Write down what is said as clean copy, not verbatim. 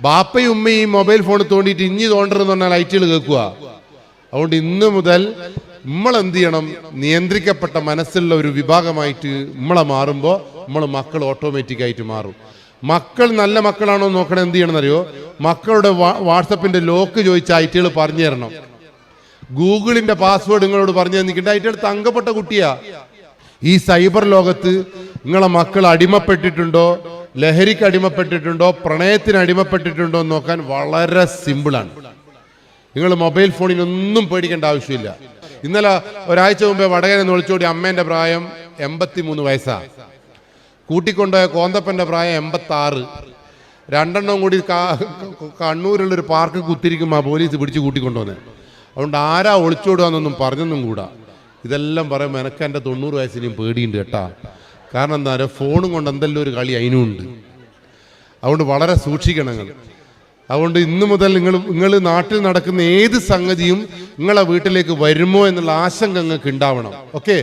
ബാപ്പയും ഉമ്മയും ഈ മൊബൈൽ ഫോൺ തോണ്ടിയിട്ട് ഇഞ്ഞി തോണ്ടരെന്ന് പറഞ്ഞാൽ ലൈറ്റുകൾ കേൾക്കുക. അതുകൊണ്ട് ഇന്ന് മുതൽ നമ്മൾ എന്ത് ചെയ്യണം? നിയന്ത്രിക്കപ്പെട്ട മനസ്സുള്ള ഒരു വിഭാഗമായിട്ട് നമ്മളെ മാറുമ്പോൾ നമ്മൾ മക്കൾ ഓട്ടോമാറ്റിക്കായിട്ട് മാറും. മക്കൾ നല്ല മക്കളാണോ നോക്കണം. എന്ത് ചെയ്യണം എന്നറിയോ? മക്കളുടെ വാട്സപ്പിന്റെ ലോക്ക് ചോദിച്ച ഐറ്റുകൾ പറഞ്ഞു തരണം. ഗൂഗിളിന്റെ പാസ്വേഡ് നിങ്ങളോട് പറഞ്ഞു തന്നിട്ടുണ്ട്. ഐറ്റുകൾ തങ്കപ്പെട്ട കുട്ടിയാ. ഈ സൈബർ ലോകത്ത് നിങ്ങളെ മക്കൾ അടിമപ്പെട്ടിട്ടുണ്ടോ, ലഹരിക്ക് അടിമപ്പെട്ടിട്ടുണ്ടോ, പ്രണയത്തിന് അടിമപ്പെട്ടിട്ടുണ്ടോ എന്ന് നോക്കാൻ വളരെ സിമ്പിളാണ്. നിങ്ങൾ മൊബൈൽ ഫോണിനൊന്നും പേടിക്കേണ്ട ആവശ്യമില്ല. ഇന്നലെ ഒരാഴ്ച മുമ്പേ വടകര വിളിച്ചോടി അമ്മേന്റെ പ്രായം 83 വയസ്സാണ്. കൂട്ടിക്കൊണ്ടുപോയ കോന്തപ്പന്റെ പ്രായം 86. രണ്ടെണ്ണം കൂടി കണ്ണൂരുള്ളൊരു പാർക്ക് കുത്തിരിക്കുമ്പോൾ പോലീസ് പിടിച്ച് കൂട്ടിക്കൊണ്ടുവന്നേ. അതുകൊണ്ട് ആരാ ഒളിച്ചോടുകയെന്നൊന്നും പറഞ്ഞൊന്നും കൂടാ. ഇതെല്ലാം പറയുമ്പോൾ എനിക്ക് എൻ്റെ 90 വയസ്സിനും പേടിയുണ്ട് കേട്ടാ. കാരണം എന്താ പറയുക, ഫോണും കൊണ്ട് എന്തെല്ലാം ഒരു കളി അതിനുമുണ്ട്. അതുകൊണ്ട് വളരെ സൂക്ഷിക്കണം നിങ്ങൾ. അതുകൊണ്ട് ഇന്നു മുതൽ നിങ്ങൾ നാട്ടിൽ നടക്കുന്ന ഏത് സംഗതിയും നിങ്ങളെ വീട്ടിലേക്ക് വരുമോ എന്നുള്ള ആശങ്ക നിങ്ങൾക്ക് ഉണ്ടാവണം. ഓക്കെ.